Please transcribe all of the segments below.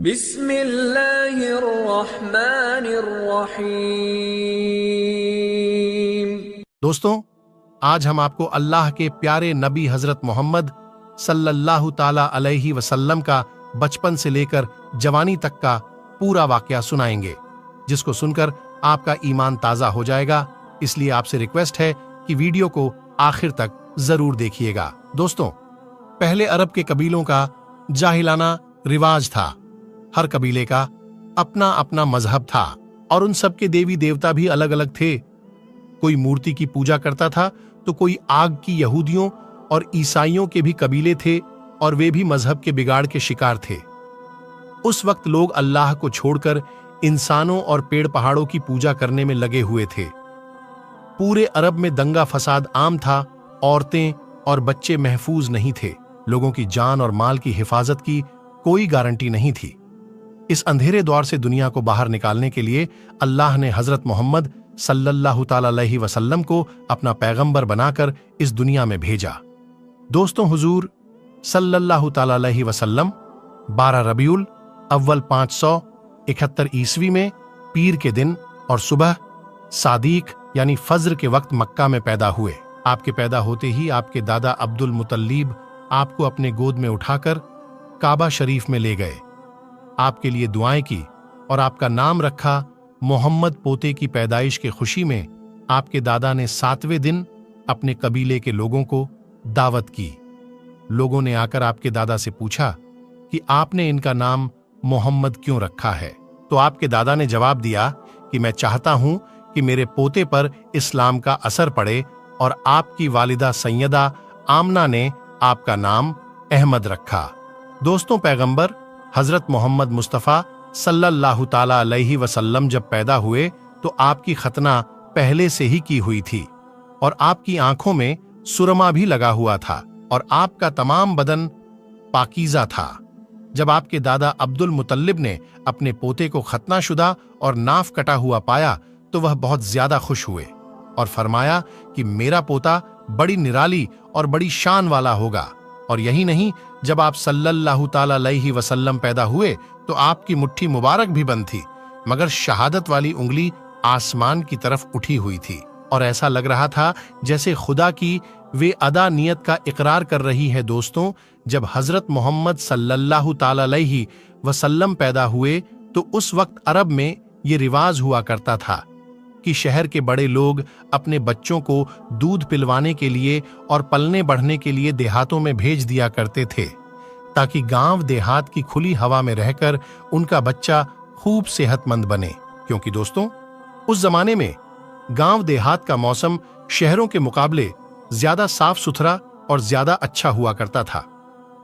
बिस्मिल्लाहिर्रहमानिर्रहीम। दोस्तों, आज हम आपको अल्लाह के प्यारे नबी हजरत मोहम्मद सल्लल्लाहु ताला अलैहि वसल्लम का बचपन से लेकर जवानी तक का पूरा वाकया सुनाएंगे, जिसको सुनकर आपका ईमान ताजा हो जाएगा। इसलिए आपसे रिक्वेस्ट है कि वीडियो को आखिर तक जरूर देखिएगा। दोस्तों, पहले अरब के कबीलों का जाहिलाना रिवाज था। हर कबीले का अपना अपना मजहब था और उन सब के देवी देवता भी अलग अलग थे। कोई मूर्ति की पूजा करता था तो कोई आग की। यहूदियों और ईसाइयों के भी कबीले थे और वे भी मजहब के बिगाड़ के शिकार थे। उस वक्त लोग अल्लाह को छोड़कर इंसानों और पेड़ पहाड़ों की पूजा करने में लगे हुए थे। पूरे अरब में दंगा फसाद आम था। औरतें और बच्चे महफूज नहीं थे। लोगों की जान और माल की हिफाजत की कोई गारंटी नहीं थी। इस अंधेरे दौर से दुनिया को बाहर निकालने के लिए अल्लाह ने हजरत मोहम्मद सल्लल्लाहु ताला अलैहि वसल्लम को अपना पैगंबर बनाकर इस दुनिया में भेजा। दोस्तों, हुजूर सल्लल्लाहु ताला अलैहि वसल्लम 12 रबीउल अव्वल 571 ईस्वी में पीर के दिन और सुबह सादीक यानी फज्र के वक्त मक्का में पैदा हुए। आपके पैदा होते ही आपके दादा अब्दुल मुतल्लिब आपको अपने गोद में उठाकर काबा शरीफ में ले गए, आपके लिए दुआएं की और आपका नाम रखा मोहम्मद। पोते की पैदाइश के खुशी में आपके दादा ने 7वें दिन अपने कबीले के लोगों को दावत की। लोगों ने आकर आपके दादा से पूछा कि आपने इनका नाम मोहम्मद क्यों रखा है। तो आपके दादा ने जवाब दिया कि मैं चाहता हूं कि मेरे पोते पर इस्लाम का असर पड़े और आपकी वालिदा सैयदा आमना ने आपका नाम अहमद रखा। दोस्तों, पैगंबर हजरत मोहम्मद मुस्तफ़ा सल्लल्लाहु ताला अलैहि वसल्लम जब पैदा हुए तो आपकी खतना पहले से ही की हुई थी और आपकी आंखों में सुरमा भी लगा हुआ था और आपका तमाम बदन पाकीज़ा था। जब आपके दादा अब्दुल मुतल्लिब ने अपने पोते को खतनाशुदा और नाफ कटा हुआ पाया तो वह बहुत ज्यादा खुश हुए और फरमाया कि मेरा पोता बड़ी निराली और बड़ी शान वाला होगा। और यही नहीं, जब आप सल्लल्लाहु ताला अलैहि वसल्लम पैदा हुए तो आपकी मुट्ठी मुबारक भी बंद थी, मगर शहादत वाली उंगली आसमान की तरफ उठी हुई थी और ऐसा लग रहा था जैसे खुदा की वे अदा नियत का इकरार कर रही है। दोस्तों, जब हजरत मोहम्मद सल्लल्लाहु ताला अलैहि वसल्लम पैदा हुए तो उस वक्त अरब में ये रिवाज हुआ करता था कि शहर के बड़े लोग अपने बच्चों को दूध पिलवाने के लिए और पलने बढ़ने के लिए देहातों में भेज दिया करते थे, ताकि गांव देहात की खुली हवा में रहकर उनका बच्चा खूब सेहतमंद बने। क्योंकि दोस्तों, उस जमाने में गांव देहात का मौसम शहरों के मुकाबले ज्यादा साफ सुथरा और ज्यादा अच्छा हुआ करता था।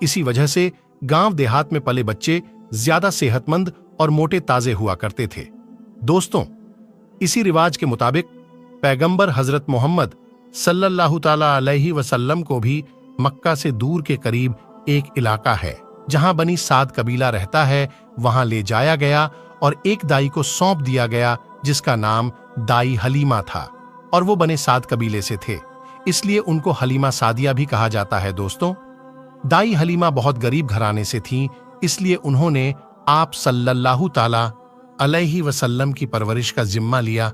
इसी वजह से गांव देहात में पले बच्चे ज्यादा सेहतमंद और मोटे ताजे हुआ करते थे। दोस्तों, इसी रिवाज के मुताबिक पैगंबर हजरत मोहम्मद सल्लल्लाहु ताला अलैहि वसल्लम को भी मक्का से दूर के करीब एक इलाका है जहां बनी साद कबीला रहता है, वहां ले जाया गया और एक दाई को सौंप दिया गया जिसका नाम दाई हलीमा था और वो बने साद कबीले से थे, इसलिए उनको हलीमा सादिया भी कहा जाता है। दोस्तों, दाई हलीमा बहुत गरीब घराने से थीं, इसलिए उन्होंने आप सल्लल्लाहु ताला अलैहि वसल्लम की परवरिश का जिम्मा लिया,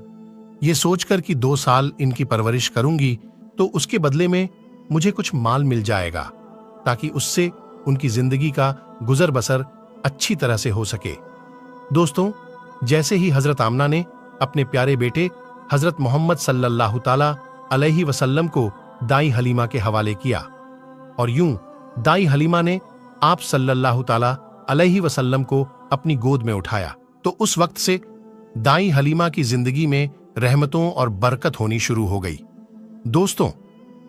ये सोचकर कि 2 साल इनकी परवरिश करूंगी तो उसके बदले में मुझे कुछ माल मिल जाएगा, ताकि उससे उनकी जिंदगी का गुजर बसर अच्छी तरह से हो सके। दोस्तों, जैसे ही हजरत आमना ने अपने प्यारे बेटे हजरत मोहम्मद सल्लल्लाहु ताला अलैहि वसल्लम को दाई हलीमा के हवाले किया और यूं दाई हलीमा ने आप सल्लल्लाहु ताला अलैहि वसल्लम को अपनी गोद में उठाया तो उस वक्त से दाई हलीमा की जिंदगी में रहमतों और बरकत होनी शुरू हो गई। दोस्तों,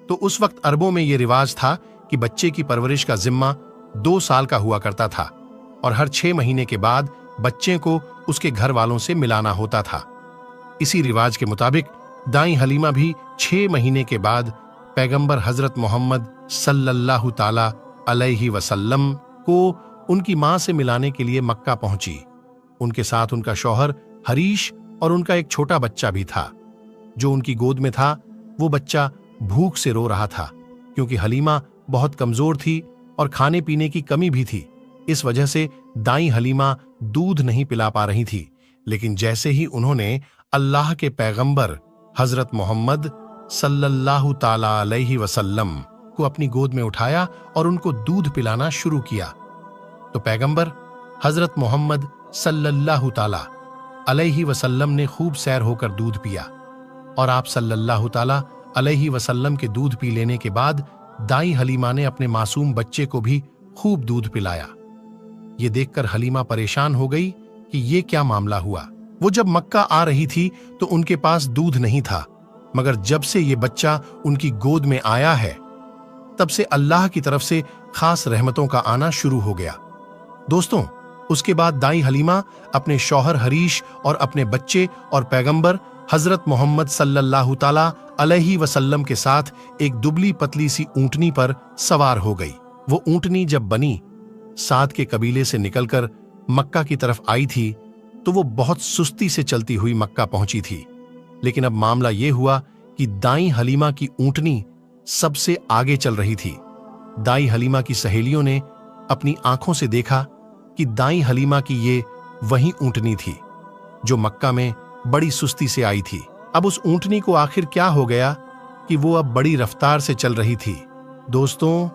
तो उस वक्त अरबों में यह रिवाज था कि बच्चे की परवरिश का जिम्मा 2 साल का हुआ करता था और हर 6 महीने के बाद बच्चे को उसके घर वालों से मिलाना होता था। इसी रिवाज के मुताबिक दाई हलीमा भी 6 महीने के बाद पैगंबर हजरत मोहम्मद सल्लल्लाहु ताला अलैहि वसल्लम को उनकी मां से मिलाने के लिए मक्का पहुंची। उनके साथ उनका शौहर हरीश और उनका एक छोटा बच्चा भी था। जो उनकी गोद में था वो बच्चा भूख से रो रहा था, क्योंकि हलीमा बहुत कमजोर थी और खाने पीने की कमी भी थी। इस वजह से दाई हलीमा दूध नहीं पिला पा रही थी, लेकिन जैसे ही उन्होंने अल्लाह के पैगंबर हजरत मोहम्मद सल्लल्लाहु ताला अलैहि वसल्लम को अपनी गोद में उठाया और उनको दूध पिलाना शुरू किया, तो पैगंबर हजरत मोहम्मद सल्लल्लाहु ताला अलैहि वसल्लम ने खूब सैर होकर दूध पिया। और आप सल्लल्लाहु ताला अलैहि वसल्लम के दूध पी लेने के बाद दाई हलीमा ने अपने मासूम बच्चे को भी खूब दूध पिलाया। ये देखकर हलीमा परेशान हो गई कि ये क्या मामला हुआ। वो जब मक्का आ रही थी तो उनके पास दूध नहीं था, मगर जब से ये बच्चा उनकी गोद में आया है तब से अल्लाह की तरफ से खास रहमतों का आना शुरू हो गया। दोस्तों, उसके बाद दाई हलीमा अपने शौहर हरीश और अपने बच्चे और पैगंबर हजरत मोहम्मद सल्लल्लाहु ताला अलैहि वसल्लम के साथ एक दुबली पतली सी ऊंटनी पर सवार हो गई। वो ऊंटनी जब बनी साद के कबीले से निकलकर मक्का की तरफ आई थी तो वो बहुत सुस्ती से चलती हुई मक्का पहुंची थी। लेकिन अब मामला ये हुआ कि दाई हलीमा की ऊंटनी सबसे आगे चल रही थी। दाई हलीमा की सहेलियों ने अपनी आंखों से देखा कि दाई हलीमा की ये वही ऊंटनी थी जो मक्का में बड़ी सुस्ती से आई थी। अब उस ऊंटनी को आखिर क्या हो गया कि वो अब बड़ी रफ्तार से चल रही थी। दोस्तों,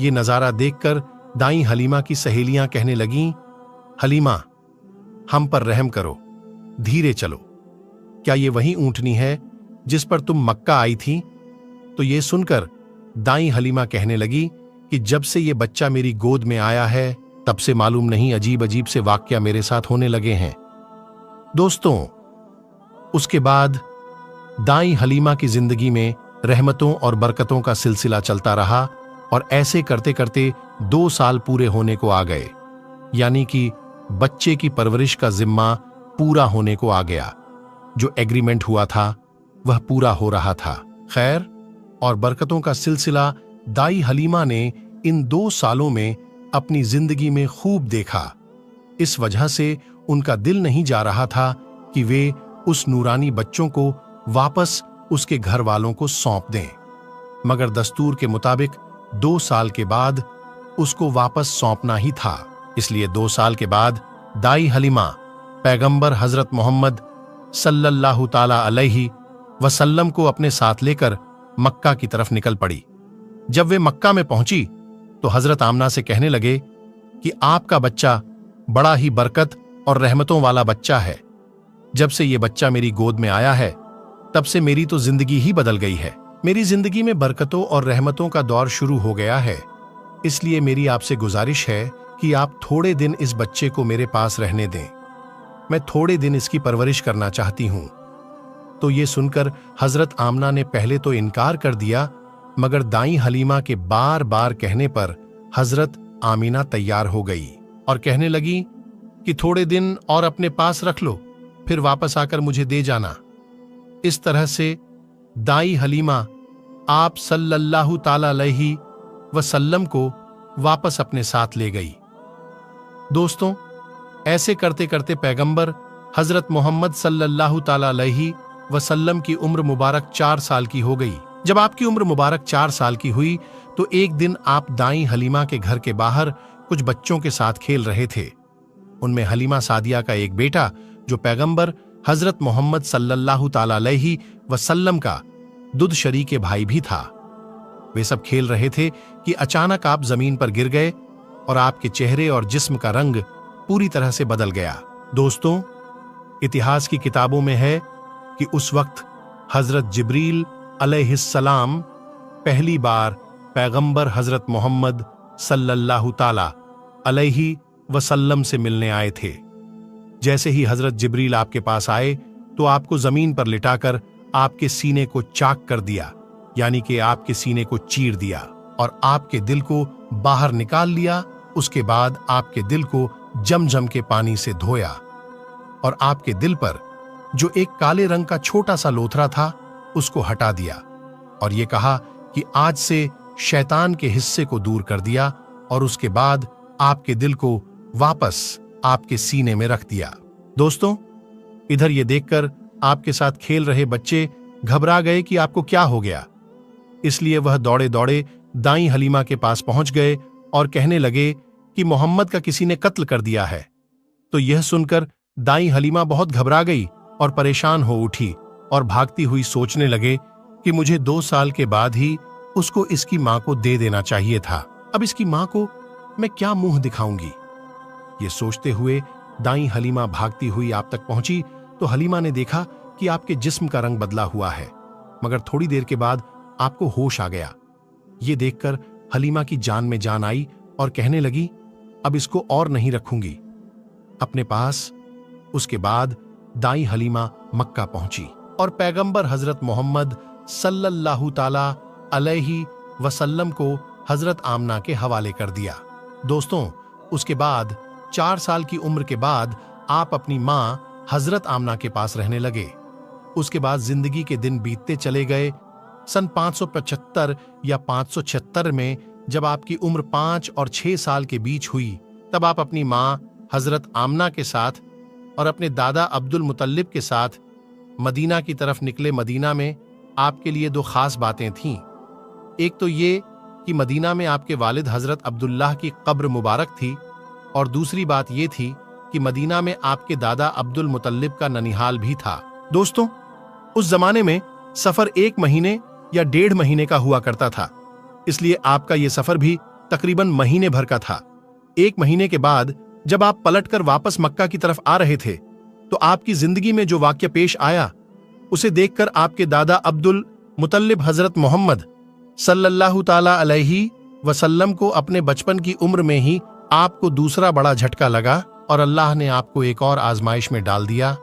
ये नजारा देखकर दाई हलीमा की सहेलियां कहने लगीं, हलीमा, हम पर रहम करो, धीरे चलो। क्या ये वही ऊंटनी है जिस पर तुम मक्का आई थी? तो ये सुनकर दाई हलीमा कहने लगी कि जब से ये बच्चा मेरी गोद में आया है तब से मालूम नहीं अजीब अजीब से वाक्या मेरे साथ होने लगे हैं। दोस्तों, उसके बाद दाई हलीमा की जिंदगी में रहमतों और बरकतों का सिलसिला चलता रहा और ऐसे करते करते 2 साल पूरे होने को आ गए, यानी कि बच्चे की परवरिश का जिम्मा पूरा होने को आ गया। जो एग्रीमेंट हुआ था वह पूरा हो रहा था। खैर और बरकतों का सिलसिला दाई हलीमा ने इन 2 सालों में अपनी जिंदगी में खूब देखा। इस वजह से उनका दिल नहीं जा रहा था कि वे उस नूरानी बच्चों को वापस उसके घर वालों को सौंप दें, मगर दस्तूर के मुताबिक 2 साल के बाद उसको वापस सौंपना ही था। इसलिए 2 साल के बाद दाई हलीमा पैगंबर हजरत मोहम्मद सल्लल्लाहु ताला अलैहि वसल्लम को अपने साथ लेकर मक्का की तरफ निकल पड़ी। जब वे मक्का में पहुंची तो हजरत आमना से कहने लगे कि आपका बच्चा बड़ा ही बरकत और रहमतों वाला बच्चा है। जब से ये बच्चा मेरी गोद में आया है तब से मेरी तो जिंदगी ही बदल गई है। मेरी जिंदगी में बरकतों और रहमतों का दौर शुरू हो गया है। इसलिए मेरी आपसे गुजारिश है कि आप थोड़े दिन इस बच्चे को मेरे पास रहने दें। मैं थोड़े दिन इसकी परवरिश करना चाहती हूं। तो ये सुनकर हजरत आमना ने पहले तो इनकार कर दिया, मगर दाई हलीमा के बार बार कहने पर हजरत आमीना तैयार हो गई और कहने लगी कि थोड़े दिन और अपने पास रख लो, फिर वापस आकर मुझे दे जाना। इस तरह से दाई हलीमा आप सल्लल्लाहु ताला अलैहि वसल्लम को वापस अपने साथ ले गई। दोस्तों, ऐसे करते करते पैगंबर हजरत मोहम्मद सल्लल्लाहु ताला अलैहि वसल्लम की उम्र मुबारक 4 साल की हो गई। जब आपकी उम्र मुबारक 4 साल की हुई तो एक दिन आप दाई हलीमा के घर के बाहर कुछ बच्चों के साथ खेल रहे थे। उनमें हलीमा सादिया का एक बेटा जो पैगंबर हजरत मोहम्मद सल्लल्लाहु ताला अलैहि वसल्लम का दुध शरीके भाई भी था। वे सब खेल रहे थे कि अचानक आप जमीन पर गिर गए और आपके चेहरे और जिस्म का रंग पूरी तरह से बदल गया। दोस्तों, इतिहास की किताबों में है कि उस वक्त हजरत जिब्रील अलैहिस्सलाम पहली बार पैगंबर हजरत मोहम्मद सल्लल्लाहु ताला अलैहि वसल्लम से मिलने आए थे। जैसे ही हजरत जिब्रील आपके पास आए तो आपको जमीन पर लिटाकर आपके सीने को चाक कर दिया, यानी कि आपके सीने को चीर दिया और आपके दिल को बाहर निकाल लिया। उसके बाद आपके दिल को जमजम के पानी से धोया और आपके दिल पर जो एक काले रंग का छोटा सा लोथरा था उसको हटा दिया और ये कहा कि आज से शैतान के हिस्से को दूर कर दिया और उसके बाद आपके दिल को वापस आपके सीने में रख दिया। दोस्तों, इधर ये देखकर आपके साथ खेल रहे बच्चे घबरा गए कि आपको क्या हो गया। इसलिए वह दौड़े दौड़े दाई हलीमा के पास पहुंच गए और कहने लगे कि मोहम्मद का किसी ने कत्ल कर दिया है। तो यह सुनकर दाई हलीमा बहुत घबरा गई और परेशान हो उठी और भागती हुई सोचने लगे कि मुझे 2 साल के बाद ही उसको इसकी मां को दे देना चाहिए था। अब इसकी मां को मैं क्या मुंह दिखाऊंगी। ये सोचते हुए दाई हलीमा भागती हुई आप तक पहुंची तो हलीमा ने देखा कि आपके जिस्म का रंग बदला हुआ है, मगर थोड़ी देर के बाद आपको होश आ गया। ये देखकर हलीमा की जान में जान आई और कहने लगी, अब इसको और नहीं रखूंगी अपने पास। उसके बाद दाई हलीमा मक्का पहुंची और पैगंबर हजरत मोहम्मद सल्लल्लाहु ताला अलैहि वसल्लम को हजरत आमना के हवाले कर दिया। दोस्तों, उसके बाद 4 साल की उम्र के बाद आप अपनी मां हजरत आमना के पास रहने लगे। उसके बाद जिंदगी के दिन बीतते चले गए। सन 575 या 576 में जब आपकी उम्र 5 और 6 साल के बीच हुई, तब आप अपनी मां हजरत आमना के साथ और अपने दादा अब्दुल मुतल्लिब के साथ मदीना की तरफ निकले। मदीना में आपके लिए 2 खास बातें थीं। एक तो ये कि मदीना में आपके वालिद हजरत अब्दुल्लाह की कब्र मुबारक थी, और दूसरी बात ये थी कि मदीना में आपके दादा अब्दुल मुतल्लिब का ननिहाल भी था। दोस्तों, उस जमाने में सफर 1 महीने या 1.5 महीने का हुआ करता था, इसलिए आपका ये सफर भी तकरीबन महीने भर का था। 1 महीने के बाद जब आप पलटकर वापस मक्का की तरफ आ रहे थे, तो आपकी जिंदगी में जो वाक्य पेश आया, उसे देखकर आपके दादा अब्दुल मुतल्लिब हजरत मोहम्मद सल्लल्लाहु ताला अलैहि वसल्लम को अपने बचपन की उम्र में ही आपको दूसरा बड़ा झटका लगा और अल्लाह ने आपको एक और आजमाइश में डाल दिया।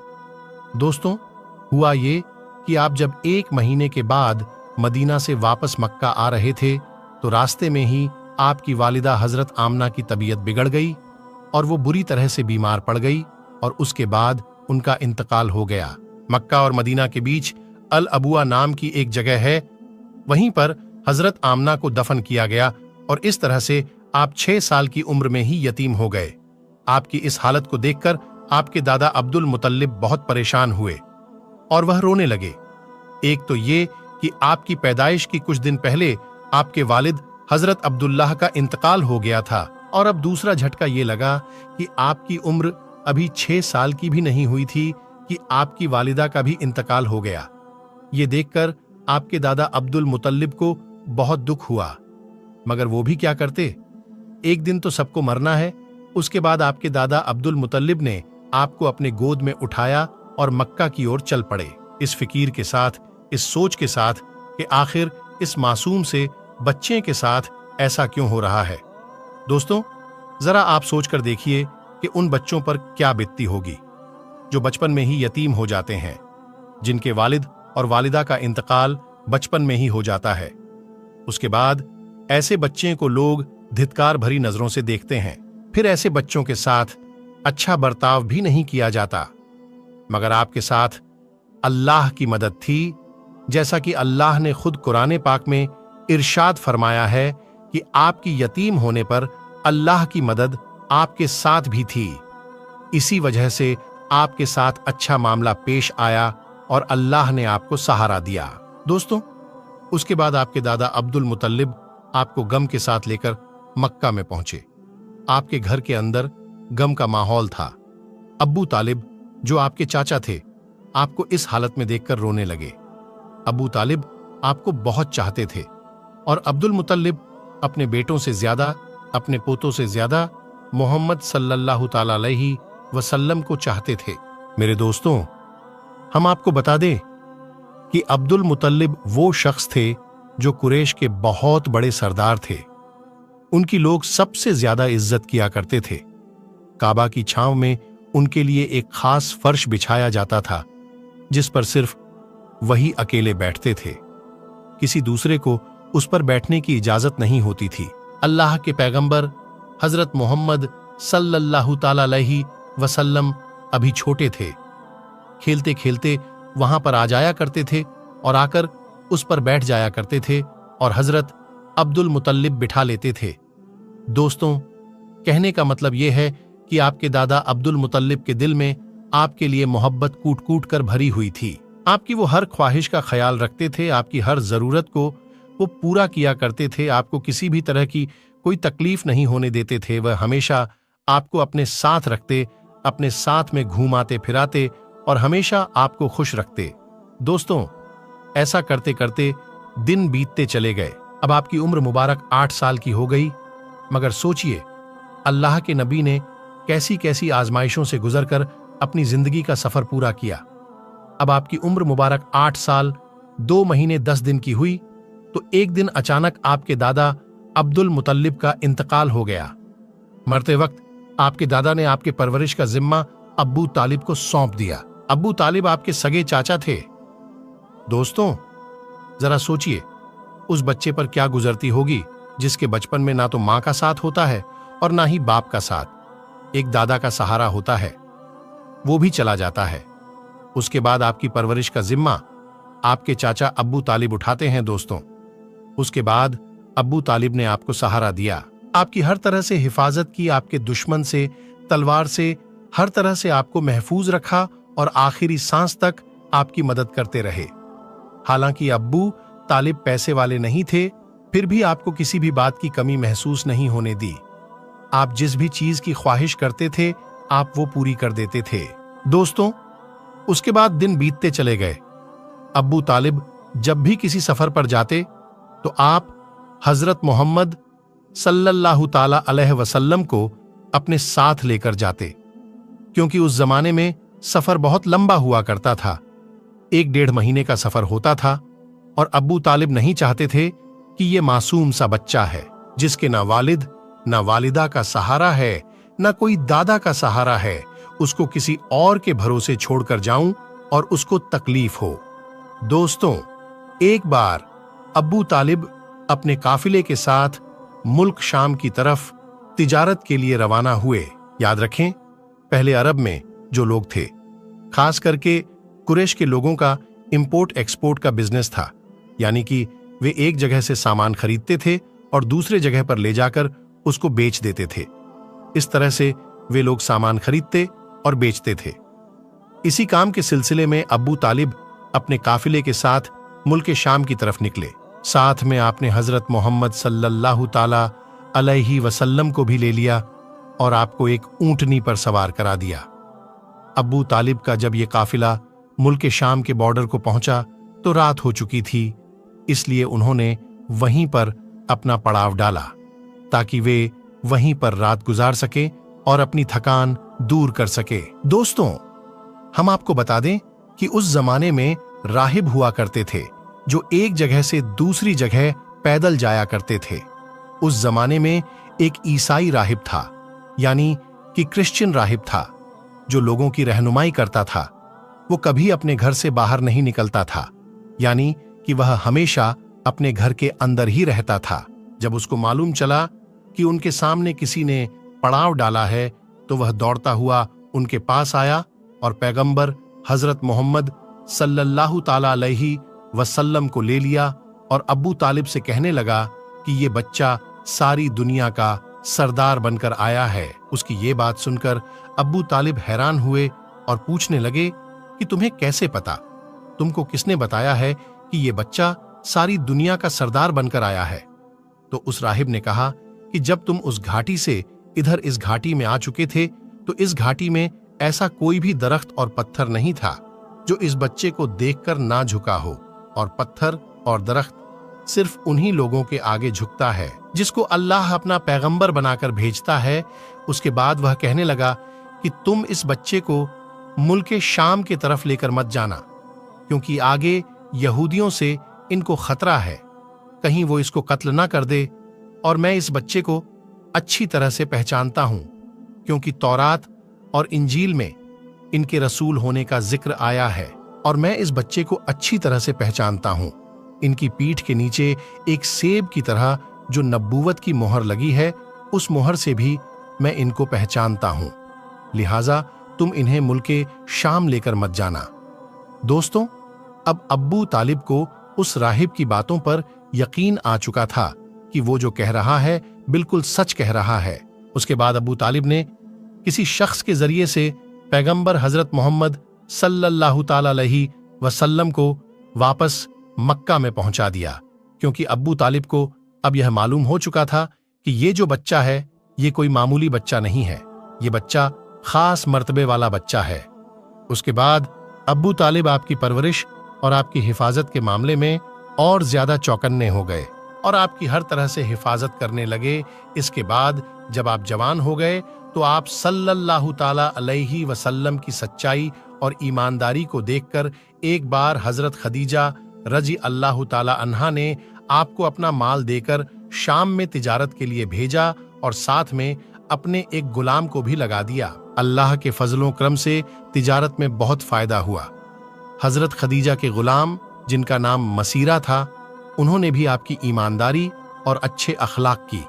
दोस्तों, हुआ ये कि आप जब 1 महीने के बाद मदीना से वापस मक्का आ रहे थे, तो रास्ते में ही आपकी वालिदा हजरत आमना की तबीयत बिगड़ गई और वो बुरी तरह से बीमार पड़ गई और उसके बाद उनका इंतकाल हो गया। मक्का और मदीना के बीच अल अबुआ नाम की एक जगह है, वहीं पर हजरत आमना को दफन किया गया और इस तरह से आप 6 साल की उम्र में ही यतीम हो गए। आपकी इस हालत को देखकर आपके दादा अब्दुल मुतल्लिब बहुत परेशान हुए और वह रोने लगे। एक तो ये कि आपकी पैदाइश की कुछ दिन पहले आपके वालिद हजरत अब्दुल्लाह का इंतकाल हो गया था, और अब दूसरा झटका ये लगा कि आपकी उम्र अभी 6 साल की भी नहीं हुई थी कि आपकी वालिदा का भी इंतकाल हो गया। ये देखकर आपके दादा अब्दुल मुतल्लिब को बहुत दुख हुआ, मगर वो भी क्या करते, एक दिन तो सबको मरना है। उसके बाद आपके दादा अब्दुल मुतल्लिब ने आपको अपने गोद में उठाया और मक्का की ओर चल पड़े, इस फिकीर के साथ, इस सोच के साथ कि आखिर इस मासूम से बच्चे के साथ ऐसा क्यों हो रहा है। दोस्तों, जरा आप सोचकर देखिए कि उन बच्चों पर क्या बीतती होगी जो बचपन में ही यतीम हो जाते हैं, जिनके वालिद और वालिदा का इंतकाल बचपन में ही हो जाता है। उसके बाद ऐसे बच्चे को लोग धिक्कार भरी नजरों से देखते हैं। फिर ऐसे बच्चों के साथ अच्छा बर्ताव भी नहीं किया जाता, मगर आपके साथ अल्लाह की मदद थी, जैसा कि अल्लाह ने खुद कुरान पाक में इरशाद फरमाया है कि आपकी यतीम होने पर अल्लाह की मदद आपके साथ भी थी। इसी वजह से आपके साथ अच्छा मामला पेश आया और अल्लाह ने आपको सहारा दिया। दोस्तों, उसके बाद आपके दादा अब्दुल मुतल्लिब आपको गम के साथ लेकर मक्का में पहुंचे। आपके घर के अंदर गम का माहौल था। अब्बू तालिब, जो आपके चाचा थे, आपको इस हालत में देखकर रोने लगे। अब्बू तालिब आपको बहुत चाहते थे और अब्दुल मुतल्लिब अपने बेटों से ज्यादा, अपने पोतों से ज्यादा मोहम्मद सल्लल्लाहु ताला अलैहि वसल्लम को चाहते थे। मेरे दोस्तों, हम आपको बता दें कि अब्दुल मुतल्लिब वो शख्स थे जो कुरैश के बहुत बड़े सरदार थे। उनकी लोग सबसे ज्यादा इज्जत किया करते थे। काबा की छांव में उनके लिए एक खास फर्श बिछाया जाता था, जिस पर सिर्फ वही अकेले बैठते थे। किसी दूसरे को उस पर बैठने की इजाजत नहीं होती थी। अल्लाह के पैगंबर हजरत मोहम्मद सल्लल्लाहु ताला अलैहि वसल्लम अभी छोटे थे। खेलते खेलते वहां पर आ जाया करते थे और आकर उस पर बैठ जाया करते थे और हजरत अब्दुल मुतल्लिब बिठा लेते थे। दोस्तों, कहने का मतलब यह है कि आपके दादा अब्दुल मुतल्लिब के दिल में आपके लिए मोहब्बत कूट कूट कर भरी हुई थी। आपकी वो हर ख्वाहिश का ख्याल रखते थे, आपकी हर जरूरत को वो पूरा किया करते थे। आपको किसी भी तरह की कोई तकलीफ नहीं होने देते थे। वह हमेशा आपको अपने साथ रखते, अपने साथ में घुमाते फिराते और हमेशा आपको खुश रखते। दोस्तों, ऐसा करते करते दिन बीतते चले गए। अब आपकी उम्र मुबारक 8 साल की हो गई। मगर सोचिए, अल्लाह के नबी ने कैसी कैसी आजमाइशों से गुजरकर अपनी जिंदगी का सफर पूरा किया। अब आपकी उम्र मुबारक 8 साल 2 महीने 10 दिन की हुई तो एक दिन अचानक आपके दादा अब्दुल मुतल्लिब का इंतकाल हो गया। मरते वक्त आपके दादा ने आपके परवरिश का जिम्मा अब्बू तालिब को सौंप दिया। अब्बू तालिब आपके सगे चाचा थे। दोस्तों, जरा सोचिए, उस बच्चे पर क्या गुजरती होगी जिसके बचपन में ना तो मां का साथ होता है और ना ही बाप का साथ। एक दादा का सहारा होता है, वो भी चला जाता है। उसके बाद आपकी परवरिश का जिम्मा आपके चाचा अब्बू तालिब उठाते हैं। दोस्तों, उसके बाद अब्बू तालिब ने आपको सहारा दिया, आपकी हर तरह से हिफाजत की, आपके दुश्मन से, तलवार से, हर तरह से आपको महफूज रखा और आखिरी सांस तक आपकी मदद करते रहे। हालांकि अब्बू तालिब पैसे वाले नहीं थे, फिर भी आपको किसी भी बात की कमी महसूस नहीं होने दी। आप जिस भी चीज की ख्वाहिश करते थे, आप वो पूरी कर देते थे। दोस्तों, उसके बाद दिन बीतते चले गए। अब्बू तालिब जब भी किसी सफर पर जाते तो आप हजरत मोहम्मद सल्लल्लाहु ताला अलैहि वसल्लम को अपने साथ लेकर जाते, क्योंकि उस जमाने में सफर बहुत लंबा हुआ करता था। 1-1.5 महीने का सफर होता था और अब्बू तालिब नहीं चाहते थे कि ये मासूम सा बच्चा है जिसके ना वालिद ना वालिदा का सहारा है, ना कोई दादा का सहारा है, उसको किसी और के भरोसे छोड़कर जाऊं और उसको तकलीफ हो। दोस्तों, एक बार अब्बू तालिब अपने काफिले के साथ मुल्क शाम की तरफ तिजारत के लिए रवाना हुए। याद रखें, पहले अरब में जो लोग थे, खास करके कुरैश के लोगों का इंपोर्ट एक्सपोर्ट का बिजनेस था, यानी कि वे एक जगह से सामान खरीदते थे और दूसरे जगह पर ले जाकर उसको बेच देते थे। इस तरह से वे लोग सामान खरीदते और बेचते थे। इसी काम के सिलसिले में अब्बू तालिब अपने काफिले के साथ मुल्क शाम की तरफ निकले। साथ में आपने हजरत मोहम्मद सल्लल्लाहु ताला अलैहि वसल्लम को भी ले लिया और आपको एक ऊंटनी पर सवार करा दिया। अब्बू तालिब का जब ये काफिला मुल्क शाम के बॉर्डर को पहुंचा तो रात हो चुकी थी, इसलिए उन्होंने वहीं पर अपना पड़ाव डाला ताकि वे वहीं पर रात गुजार सके और अपनी थकान दूर कर सके। दोस्तों, हम आपको बता दें कि उस जमाने में राहिब हुआ करते थे जो एक जगह से दूसरी जगह पैदल जाया करते थे। उस जमाने में एक ईसाई राहिब था, यानी कि क्रिश्चियन राहिब था, जो लोगों की रहनुमाई करता था। वो कभी अपने घर से बाहर नहीं निकलता था, यानी कि वह हमेशा अपने घर के अंदर ही रहता था। जब उसको मालूम चला कि उनके सामने किसी ने पड़ाव डाला है तो वह दौड़ता हुआ उनके पास आया और पैगंबर हजरत मोहम्मद सल्लल्लाहु ताला अलैहि वसल्लम को ले लिया और अब्बू तालिब से कहने लगा कि ये बच्चा सारी दुनिया का सरदार बनकर आया है। उसकी ये बात सुनकर अब्बू तालिब हैरान हुए और पूछने लगे कि तुम्हें कैसे पता, तुमको किसने बताया है कि ये बच्चा सारी दुनिया का सरदार बनकर आया है? तो उस राहिब ने कहा कि जब तुम उस घाटी से इधर इस घाटी में आ चुके थे तो इस घाटी में ऐसा कोई भी दरख्त और पत्थर नहीं था जो इस बच्चे को देखकर ना झुका हो, और पत्थर और दरख्त सिर्फ उन्हीं लोगों के आगे झुकता है जिसको अल्लाह अपना पैगंबर बनाकर भेजता है। उसके बाद वह कहने लगा कि तुम इस बच्चे को मुल्क शाम की तरफ लेकर मत जाना, क्योंकि आगे यहूदियों से इनको खतरा है, कहीं वो इसको कत्ल ना कर दे। और मैं इस बच्चे को अच्छी तरह से पहचानता हूं, क्योंकि तौरात और इंजील में इनके रसूल होने का जिक्र आया है, और मैं इस बच्चे को अच्छी तरह से पहचानता हूं। इनकी पीठ के नीचे एक सेब की तरह जो नबूवत की मोहर लगी है, उस मोहर से भी मैं इनको पहचानता हूं, लिहाजा तुम इन्हें मुल्के शाम लेकर मत जाना। दोस्तों, अब अब्बू तालिब को उस राहिब की बातों पर यकीन आ चुका था कि वो जो कह रहा है बिल्कुल सच कह रहा है। उसके बाद अब्बू तालिब ने किसी शख्स के जरिए से पैगंबर हजरत मोहम्मद सल्लल्लाहु ताला अलैहि वसल्लम को वापस मक्का में पहुंचा दिया, क्योंकि अब्बू तालिब को अब यह मालूम हो चुका था कि ये जो बच्चा है ये कोई मामूली बच्चा नहीं है, ये बच्चा खास मर्तबे वाला बच्चा है। उसके बाद अब्बू तालिब आपकी परवरिश और आपकी हिफाजत के मामले में और ज्यादा चौकन्ने हो गए और आपकी हर तरह से हिफाजत करने लगे। इसके बाद जब आप जवान हो गए तो आप सल्लल्लाहु ताला अलैहि वसल्लम की सच्चाई और ईमानदारी को देखकर एक बार हजरत खदीजा रजी अल्लाह ताला अन्हा ने आपको अपना माल देकर शाम में तिजारत के लिए भेजा और साथ में अपने एक गुलाम को भी लगा दिया। अल्लाह के फजलों करम से तिजारत में बहुत फायदा हुआ। हजरत खदीजा के गुलाम जिनका नाम मसीरा था, उन्होंने भी आपकी ईमानदारी और अच्छे अखलाक की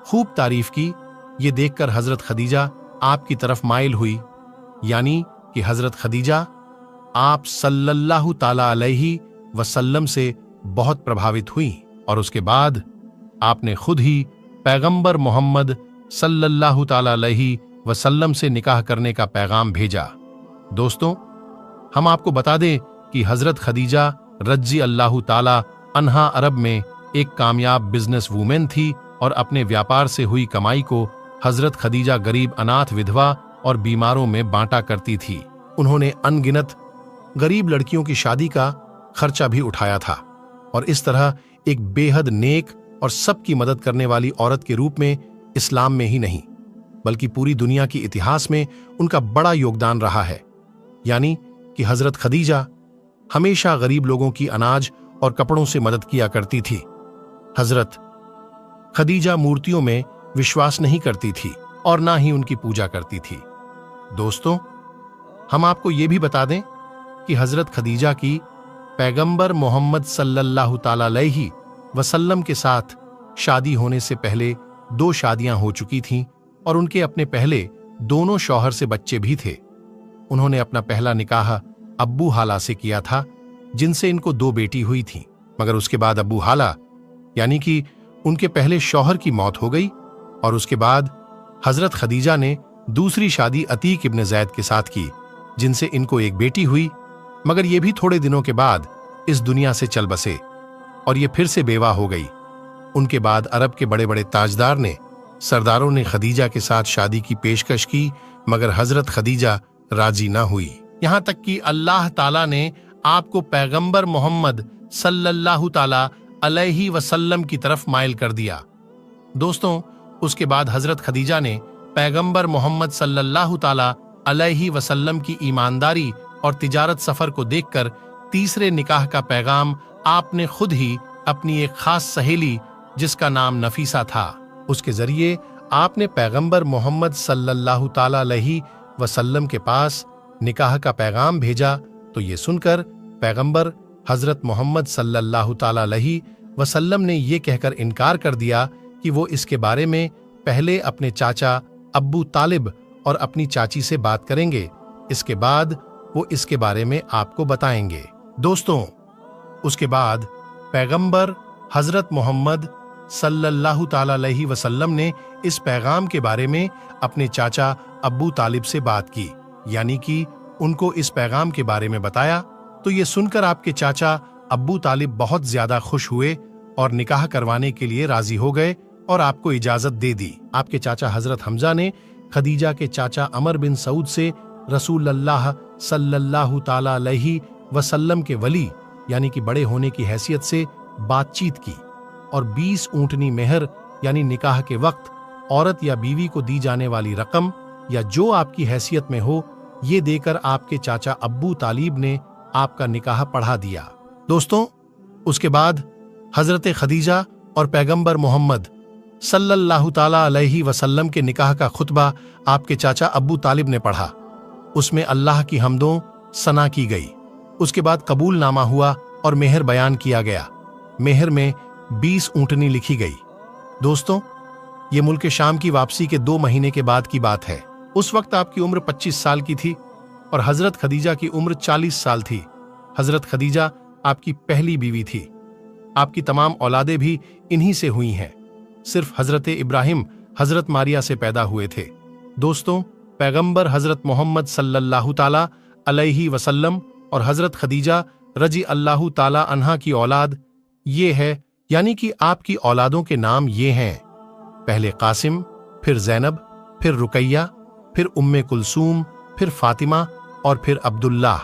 खूब तारीफ की। ये देखकर हजरत खदीजा आपकी तरफ माइल हुई, यानी कि हजरत खदीजा आप सल्लल्लाहु ताला अलैहि वसल्लम से बहुत प्रभावित हुई और उसके बाद आपने खुद ही पैगंबर मोहम्मद सल्लल्लाहु ताला अलैहि वसल्लम से निकाह करने का पैगाम भेजा। दोस्तों, हम आपको बता दें कि हजरत खदीजा रज़ी अल्लाह ताला अन्हा अरब में एक कामयाब बिजनेस वूमेन थी और अपने व्यापार से हुई कमाई को हजरत खदीजा गरीब अनाथ विधवा और बीमारों में बांटा करती थी। उन्होंने अनगिनत गरीब लड़कियों की शादी का खर्चा भी उठाया था और इस तरह एक बेहद नेक और सबकी मदद करने वाली औरत के रूप में इस्लाम में ही नहीं बल्कि पूरी दुनिया की इतिहास में उनका बड़ा योगदान रहा है। यानी कि हजरत खदीजा हमेशा गरीब लोगों की अनाज और कपड़ों से मदद किया करती थी। हजरत खदीजा मूर्तियों में विश्वास नहीं करती थी और ना ही उनकी पूजा करती थी। दोस्तों, हम आपको ये भी बता दें कि हजरत खदीजा की पैगंबर मोहम्मद सल्लल्लाहु ताला अलैहि वसल्लम के साथ शादी होने से पहले 2 शादियां हो चुकी थीं और उनके अपने पहले दोनों शौहर से बच्चे भी थे। उन्होंने अपना पहला निकाह अब्बू हाला से किया था, जिनसे इनको 2 बेटी हुई थीं, मगर उसके बाद अब्बू हाला यानी कि उनके पहले शौहर की मौत हो गई और उसके बाद हजरत खदीजा ने दूसरी शादी अतीक इब्न जैद के साथ की, जिनसे इनको एक बेटी हुई, मगर ये भी थोड़े दिनों के बाद इस दुनिया से चल बसे और ये फिर से बेवा हो गई। उनके बाद अरब के बड़े बड़े ताजदार ने सरदारों ने खदीजा के साथ शादी की पेशकश की, मगर हजरत खदीजा राजी ना हुई। यहां तक कि अल्लाह ताला ने आपको पैगंबर मोहम्मद सल्लल्लाहु ताला अलैहि वसल्लम की तरफ माइल कर दिया। दोस्तों, उसके बाद हजरत खदीजा ने पैगंबर मोहम्मद सल्लल्लाहु ताला अलैहि वसल्लम की ईमानदारी और तिजारत सफर को देखकर तीसरे निकाह का पैगाम आपने खुद ही अपनी एक खास सहेली जिसका नाम नफीसा था, उसके जरिए आपने पैगंबर मोहम्मद सल्लल्लाहु ताला अलैहि वसल्लम के पास निकाह का पैगाम भेजा। तो ये सुनकर पैगंबर हजरत मोहम्मद सल्लल्लाहु ताला अलैहि वसल्लम ने ये कहकर इनकार कर दिया कि वो इसके बारे में पहले अपने चाचा अब्बू तालिब और अपनी चाची से बात करेंगे, इसके बाद वो इसके बारे में आपको बताएंगे। दोस्तों, उसके बाद पैगंबर हजरत मोहम्मद सल्लल्लाहु ताला अलैहि वसल्लम ने इस पैगाम के बारे में अपने चाचा अब्बू तालिब से बात की, यानी कि उनको इस पैगाम के बारे में बताया। तो ये सुनकर आपके चाचा अब्बू तालिब बहुत ज्यादा खुश हुए और निकाह करवाने के लिए राजी हो गए और आपको इजाजत दे दी। आपके चाचा हजरत हमजा ने खदीजा के चाचा अमर बिन सऊद से रसूलुल्लाह सल्लल्लाहु ताला अलैहि वसल्लम के वली यानी कि बड़े होने की हैसियत से बातचीत की और 20 ऊंटनी मेहर यानी निकाह के वक्त औरत या बीवी को दी जाने वाली रकम या जो आपकी हैसियत में हो, ये देकर आपके चाचा अब्बू तालिब ने आपका निकाह पढ़ा दिया। दोस्तों, उसके बाद हजरत खदीजा और पैगंबर मोहम्मद सल्लल्लाहु ताला अलैहि वसल्लम के निकाह का खुतबा आपके चाचा अब्बू तालिब ने पढ़ा। उसमें अल्लाह की हम्दों सना की गई। उसके बाद कबूलनामा हुआ और मेहर बयान किया गया। मेहर में 20 ऊंटनी लिखी गई। दोस्तों, ये मुल्क शाम की वापसी के 2 महीने के बाद की बात है। उस वक्त आपकी उम्र 25 साल की थी और हजरत खदीजा की उम्र 40 साल थी। हजरत खदीजा आपकी पहली बीवी थी। आपकी तमाम औलादें भी इन्हीं से हुई हैं। सिर्फ हजरत इब्राहिम हजरत मारिया से पैदा हुए थे। दोस्तों, पैगंबर हजरत मोहम्मद सल्लल्लाहु ताला अलैहि वसल्लम और हजरत खदीजा रजी अल्लाहु ताला अन्हा की औलाद ये है, यानी कि आपकी औलादों के नाम ये हैं। पहले कासिम, फिर जैनब, फिर रुकैया, फिर उम्मे कुलसूम, फिर फातिमा और फिर अब्दुल्लाह।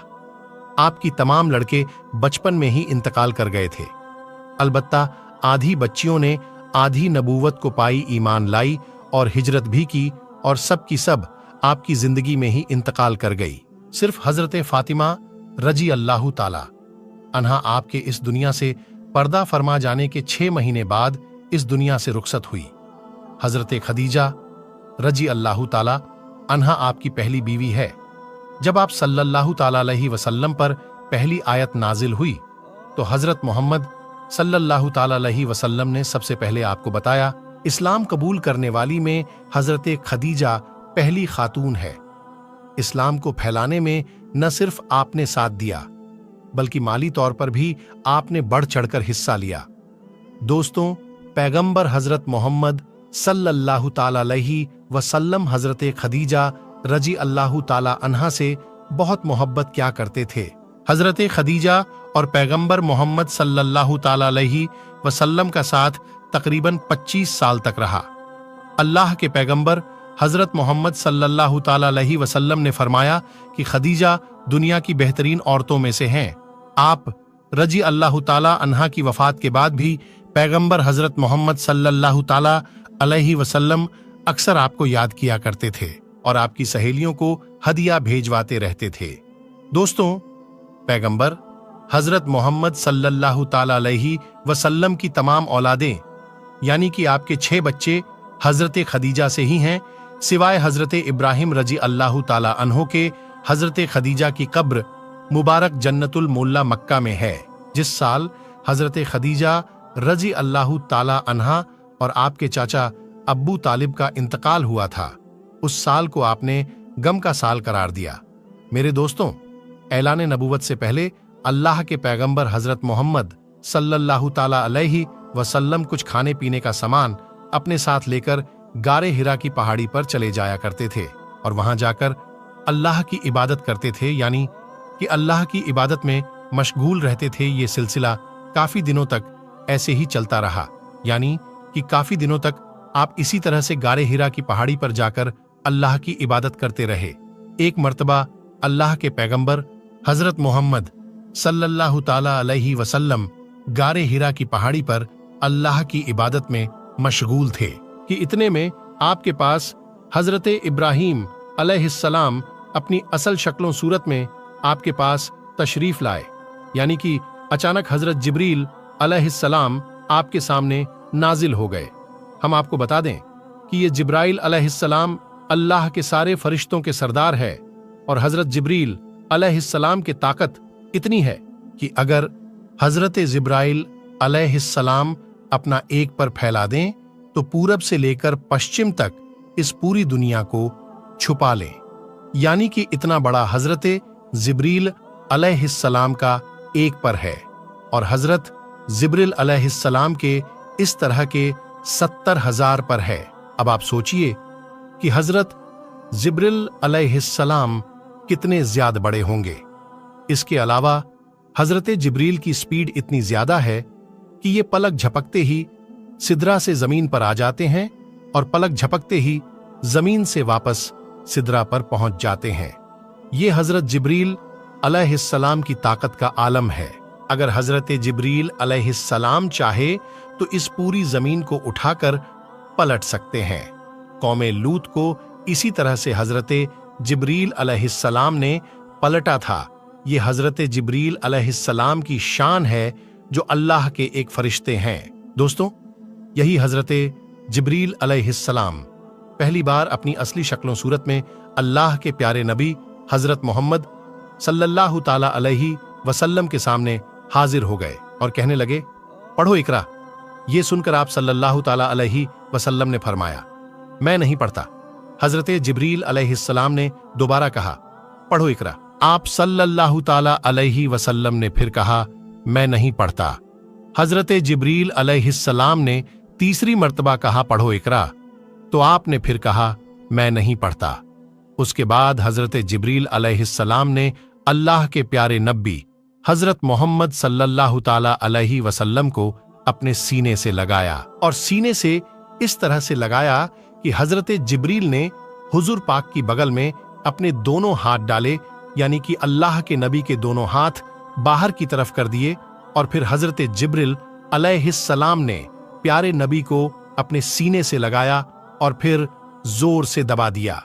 आपकी तमाम लड़के बचपन में ही इंतकाल कर गए थे। अलबत्ता आधी बच्चियों ने आधी नबूवत को पाई, ईमान लाई और हिजरत भी की, और सब की सब आपकी जिंदगी में ही इंतकाल कर गई। सिर्फ हजरत फातिमा रजी अल्लाह ताला अन्हा आपके इस दुनिया से पर्दा फरमा जाने के 6 महीने बाद इस दुनिया से रुखसत हुई। हजरत खदीजा रजी अल्लाह ताला अन्हा आपकी पहली बीवी है। जब आप सल्लल्लाहु ताला अलैहि वसल्लम पर पहली आयत नाजिल हुई तो हजरत मोहम्मद सल्लल्लाहु ताला अलैहि वसल्लम ने सबसे पहले आपको बताया, इस्लाम कबूल करने वाली में हजरत खदीजा पहली खातून है। इस्लाम को फैलाने में न सिर्फ आपने साथ दिया बल्कि माली तौर पर भी आपने बढ़ चढ़कर हिस्सा लिया। दोस्तों, पैगंबर हजरत मोहम्मद सल्लल्लाहु ताला अलैहि वसल्लम हजरत खदीजा रजी अल्लाह ताला अन्हा से बहुत मोहब्बत क्या करते थे। हजरत खदीजा और पैगंबर मोहम्मद सल्लल्लाहु ताला अलैहि वसल्लम का साथ तकरीबन 25 साल तक रहा। अल्लाह के पैगंबर हजरत मोहम्मद सल्लल्लाहु ताला अलैहि वसल्लम ने फरमाया कि खदीजा दुनिया की बेहतरीन औरतों में से हैं। आप रजी अल्लाह ताला अन्हा की वफात के बाद भी पैगंबर हजरत मोहम्मद सल्लल्लाहु ताला अलैहि वसल्लम अक्सर आपको याद किया करते थे और आपकी सहेलियों को हदिया भेजवाते रहते थे। दोस्तों, पैगंबर हजरत मोहम्मद सल्लल्लाहु ताला अलैहि वसल्लम की तमाम औलादें यानी कि आपके 6 बच्चे हजरत खदीजा से ही हैं, सिवाय हजरत इब्राहिम रजी अल्लाह ताला अन्हो के। हजरत खदीजा की कब्र मुबारक जन्नतुल मुल्ला मक्का में है। जिस साल हजरत खदीजा रजी अल्लाह ताला अन्हा और आपके चाचा अब्बू तालिब का इंतकाल हुआ था, उस साल को आपने गम का साल करार दिया। मेरे दोस्तों, ऐलान नबूवत से पहले अल्लाह के पैगंबर हजरत मोहम्मद सल्लल्लाहु ताला अलैहि वसल्लम कुछ खाने पीने का सामान अपने साथ लेकर गारे हिरा की पहाड़ी पर चले जाया करते थे और वहां जाकर अल्लाह की इबादत करते थे, यानी कि अल्लाह की इबादत में मशगूल रहते थे। ये सिलसिला काफी दिनों तक ऐसे ही चलता रहा, यानी कि काफी दिनों तक आप इसी तरह से गारे हिरा की पहाड़ी पर जाकर अल्लाह की इबादत करते रहे। एक मर्तबा अल्लाह के पैगंबर हजरत मोहम्मद सल्लल्लाहु ताला अलैहि वसल्लम गारे हिरा की पहाड़ी पर अल्लाह की इबादत में मशगूल थे कि इतने में आपके पास हजरत इब्राहिम अलैहिस्सलाम अपनी असल शक्लों सूरत में आपके पास तशरीफ लाए, यानी कि अचानक हजरत जिब्रील अलैहिस्सलाम आपके सामने नाजिल हो गए। हम आपको बता दें कि ये जिब्राइल अलैहिस्सलाम अल्लाह के सारे फरिश्तों के सरदार है और हजरत जिब्रील अलैहिस्सलाम की ताकत इतनी है कि अगर हजरत जिब्राइल अलैहिस्सलाम अपना एक पर फैला दें तो पूरब से लेकर पश्चिम तक इस पूरी दुनिया को छुपा लें। यानी कि इतना बड़ा हजरत जिब्रील अलैहिस्सलाम का एक पर है और हजरत जिब्रील अलैहिस्सलाम के इस तरह के 70,000 पर है। अब आप सोचिए कि हजरत जिब्रील अलैहिस्सलाम कितने ज्यादा बड़े होंगे। इसके अलावा हजरत जिब्रील की स्पीड इतनी ज्यादा है कि ये पलक झपकते ही सिदरा से जमीन पर आ जाते हैं और पलक झपकते ही जमीन से वापस सिदरा पर पहुंच जाते हैं। ये हजरत जिब्रील अलैहिस्सलाम की ताकत का आलम है। अगर हजरत जिब्रील अलैहिस्सलाम चाहे तो इस पूरी जमीन को उठाकर पलट सकते हैं। कौमे लूत को इसी तरह से हजरत जिब्रील अलैहिस्सलाम ने पलटा था। ये हजरत जिब्रील अलैहिस्सलाम की शान है जो अल्लाह के एक फरिश्ते हैं। दोस्तों, यही हजरत जिब्रील अलैहिस्सलाम पहली बार अपनी असली शक्लों सूरत में अल्लाह के प्यारे नबी हजरत मोहम्मद सल्लल्लाहु ताला अलैहि वसल्लम के सामने हाजिर हो गए और कहने लगे, पढ़ो इकरा। ये सुनकर आप सल्लल्लाहु ताला अलैहि वसल्लम ने फरमाया, मैं नहीं पढ़ता। हजरत जिब्रील अलैहिस्सलाम ने दोबारा कहा, पढ़ो इकरा। आप सल्लल्लाहु ताला अलैहि वसल्लम ने फिर कहा, मैं नहीं पढ़ता। हजरत जिब्रील अलैहिस्सलाम ने तीसरी मर्तबा कहा, पढ़ो इकरा, तो आपने फिर कहा, मैं नहीं पढ़ता। उसके बाद हजरत जिब्रील अलैहिस्सलाम ने अल्लाह के प्यारे नबी हजरत मोहम्मद सल्लल्लाहु ताला अलैहि वसल्लम को अपने सीने से लगाया और सीने से इस तरह से लगाया कि हजरत जिब्रील ने हुजूर पाक की बगल में अपने दोनों हाथ डाले, यानी कि अल्लाह के नबी के दोनों हाथ बाहर की तरफ कर दिए, और फिर हजरत जिब्रील अलैहिस्सलाम ने प्यारे नबी को अपने सीने से लगाया और फिर जोर से दबा दिया,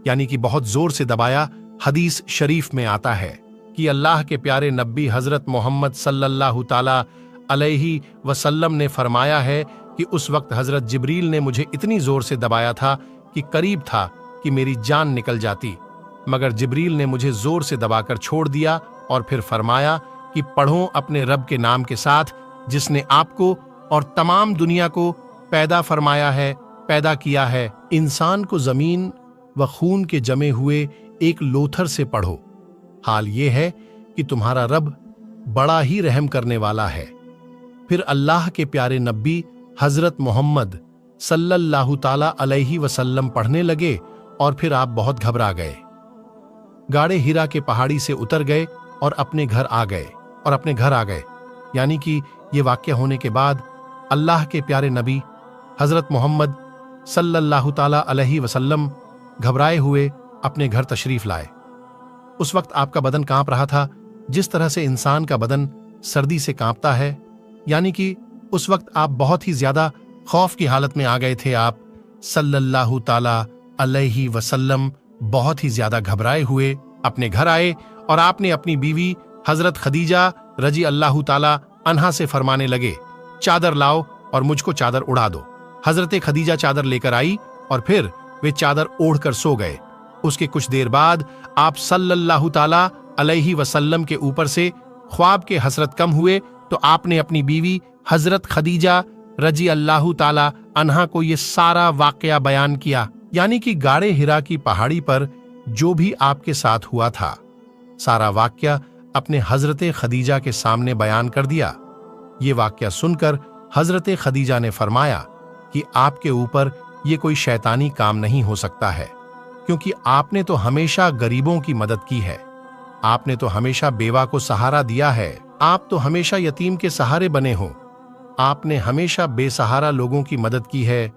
यानी कि बहुत जोर से दबाया। हदीस शरीफ में आता है कि अल्लाह के प्यारे नबी हजरत मोहम्मद सल्लल्लाहु ताला अलैहि वसल्लम ने फरमाया है कि उस वक्त हजरत जिब्रील ने मुझे इतनी जोर से दबाया था कि करीब था कि मेरी जान निकल जाती, मगर जिब्रील ने मुझे जोर से दबाकर छोड़ दिया और फिर फरमाया कि पढ़ो अपने रब के नाम के साथ, जिसने आपको और तमाम दुनिया को पैदा फरमाया है, पैदा किया है। इंसान को जमीन व खून के जमे हुए एक लोथर से पढ़ो। हाल ये है कि तुम्हारा रब बड़ा ही रहम करने वाला है। फिर अल्लाह के प्यारे नबी हजरत मोहम्मद सल्लल्लाहु ताला अलैहि वसल्लम पढ़ने लगे और फिर आप बहुत घबरा गए। गाड़े हिरा के पहाड़ी से उतर गए और अपने घर आ गए। यानी कि ये वाक्य होने के बाद अल्लाह के प्यारे नबी हजरत मोहम्मद सल्लल्लाहु ताला अलैहि वसल्लम घबराए हुए अपने घर तशरीफ लाए। उस वक्त आपका बदन कांप रहा था, जिस तरह से इंसान का बदन सर्दी से कांपता है, यानी कि उस वक्त आप बहुत ही ज्यादा खौफ की हालत में आ गए थे। आप सल्लल्लाहु ताला अलैहि वसल्लम बहुत ही ज्यादा घबराए हुए अपने घर आए और आपने अपनी बीवी हजरत खदीजा रजी अल्लाह ताला अन्हा से फरमाने लगे, चादर लाओ और मुझको चादर उड़ा दो। हजरत खदीजा चादर लेकर आई और फिर वे चादर ओढ़कर सो गए। उसके कुछ देर बाद आप सल्लल्लाहु ताला अलैहि वसल्लम के ऊपर से ख्वाब के हसरत कम हुए तो आपने अपनी बीवी हजरत खदीजा रजी अल्लाह ताला अन्हा को ये सारा वाकया बयान किया, यानी कि गाड़े हिरा की पहाड़ी पर जो भी आपके साथ हुआ था, सारा वाकया अपने हजरत खदीजा के सामने बयान कर दिया। ये वाकया सुनकर हजरत खदीजा ने फरमाया कि आपके ऊपर ये कोई शैतानी काम नहीं हो सकता है, क्योंकि आपने तो हमेशा गरीबों की मदद की है, आपने तो हमेशा बेवा को सहारा दिया है, आप तो हमेशा यतीम के सहारे बने हो, आपने हमेशा बेसहारा लोगों की मदद की है,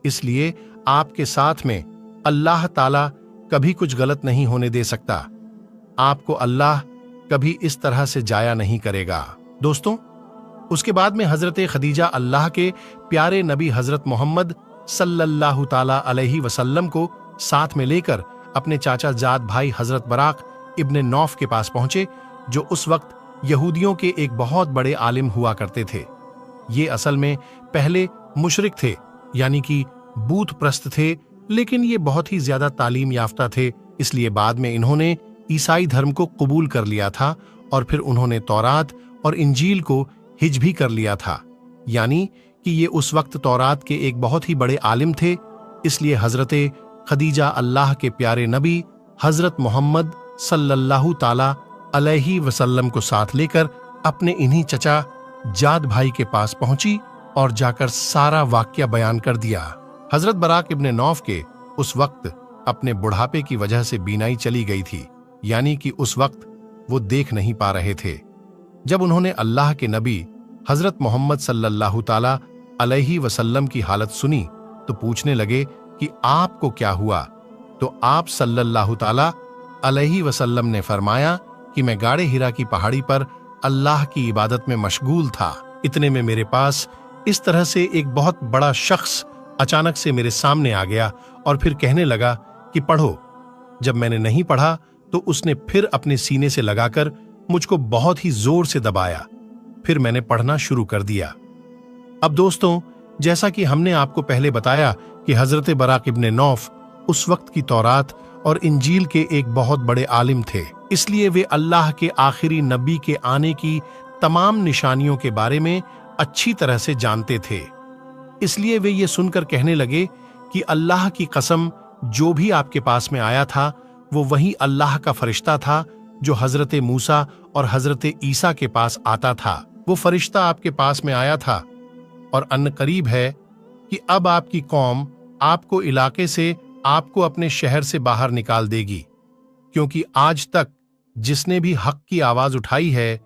इसलिए आपके साथ में अल्लाह ताला कभी कुछ गलत नहीं होने दे सकता। आपको अल्लाह कभी इस तरह से जाया नहीं करेगा। दोस्तों, उसके बाद में हजरत खदीजा अल्लाह के प्यारे नबी हजरत मोहम्मद सल्लल्लाहु ताला अलैहि वसल्लम को साथ में लेकर अपने चाचा जाद भाई हजरत बराक इब्ने नौफ के पास पहुंचे, जो उस वक्त यहूदियों के एक बहुत बड़े आलिम हुआ करते थे। ये असल में पहले मुशरिक थे, यानी कि बूत प्रस्त थे, लेकिन ये बहुत ही ज्यादा तालीम याफ्ता थे, इसलिए बाद में इन्होंने ईसाई धर्म को कबूल कर लिया था और फिर उन्होंने तौरात और इंजील को हिज भी कर लिया था, यानी कि ये उस वक्त तौरात के एक बहुत ही बड़े आलिम थे। इसलिए हजरत खदीजा अल्लाह के प्यारे नबी हजरत मोहम्मद सल्लल्लाहु ताला अलैहि वसल्लम को साथ लेकर अपने इन्हीं चचा जाद भाई के पास पहुंची और जाकर सारा वाकया बयान कर दिया। हजरत बराक इब्ने नौफ के उस वक्त अपने बुढ़ापे की वजह से बीनाई चली गई थी, यानी कि उस वक्त वो देख नहीं पा रहे थे। जब उन्होंने अल्लाह के नबी हजरत मोहम्मद सल्लल्लाहु ताला अलैहि वसल्लम की हालत सुनी तो पूछने लगे कि आपको क्या हुआ, तो आप सल्लल्लाहु ताला अलैहि वसल्लम ने फरमाया कि मैं गाड़े हिरा की पहाड़ी पर अल्लाह की इबादत में मशगूल था। इतने में मेरे पास इस तरह से एक बहुत बड़ा शख्स अचानक से मेरे सामने आ गया और फिर कहने लगा कि पढ़ो। जब मैंने नहीं पढ़ा तो उसने फिर अपने सीने से लगाकर मुझको बहुत ही जोर से दबाया, फिर मैंने पढ़ना शुरू कर दिया। अब दोस्तों, जैसा कि हमने आपको पहले बताया कि हजरत बराक इब्ने नौफ उस वक्त की तौरात और इंजील के एक बहुत बड़े आलिम थे, इसलिए वे अल्लाह के आखिरी नबी के आने की तमाम निशानियों के बारे में अच्छी तरह से जानते थे। इसलिए वे ये सुनकर कहने लगे कि अल्लाह की कसम, जो भी आपके पास में आया था वो वही अल्लाह का फरिश्ता था जो हजरत मूसा और हजरत ईसा के पास आता था। वो फरिश्ता आपके पास में आया था और अनकरीब है कि अब आपकी कौम आपको इलाके से, आपको अपने शहर से बाहर निकाल देगी, क्योंकि आज तक जिसने भी हक की आवाज उठाई है,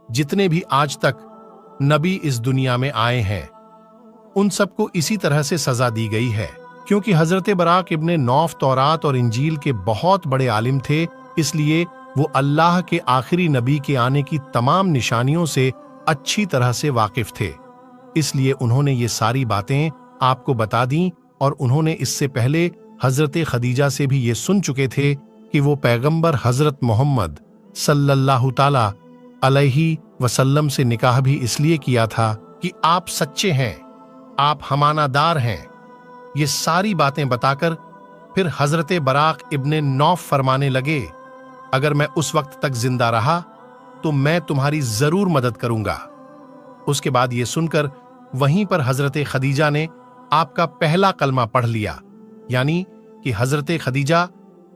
जितने भी आज तक नबी इस दुनिया में आए हैं, उन सबको इसी तरह से सजा दी गई है। क्योंकि हजरत बराक इब्ने नौफ तौरात और इंजील के बहुत बड़े आलिम थे, इसलिए वो अल्लाह के आखिरी नबी के आने की तमाम निशानियों से अच्छी तरह से वाकिफ थे। इसलिए उन्होंने ये सारी बातें आपको बता दी, और उन्होंने इससे पहले हजरत खदीजा से भी ये सुन चुके थे कि वो पैगंबर हजरत मोहम्मद सल्लल्लाहु ताला अलैहि वसल्लम से निकाह भी इसलिए किया था कि आप सच्चे हैं, आप हमानादार हैं। ये सारी बातें बताकर फिर हजरत बराक इब्ने नौफ फरमाने लगे, अगर मैं उस वक्त तक जिंदा रहा तो मैं तुम्हारी जरूर मदद करूंगा। उसके बाद ये सुनकर वहीं पर हजरत खदीजा ने आपका पहला कलमा पढ़ लिया, यानी कि हजरत खदीजा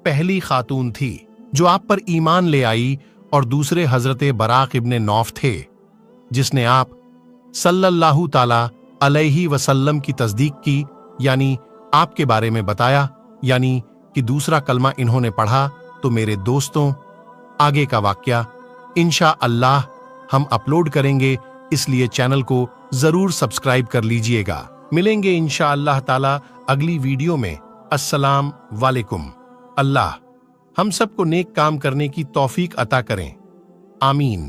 पहली खातून थी जो आप पर ईमान ले आई, और दूसरे हजरत बराक इब्ने नौफ थे जिसने आप सल्लल्लाहु ताला अलैहि वसल्लम की तस्दीक की, यानी आपके बारे में बताया, यानी कि दूसरा कलमा इन्होंने पढ़ा। तो मेरे दोस्तों, आगे का वाक्या इंशा अल्लाह हम अपलोड करेंगे, इसलिए चैनल को जरूर सब्सक्राइब कर लीजिएगा। मिलेंगे इंशा अल्लाह ताला अगली वीडियो में। अस्सलाम वालेकुम। अल्लाह हम सबको नेक काम करने की तौफीक अता करें। आमीन।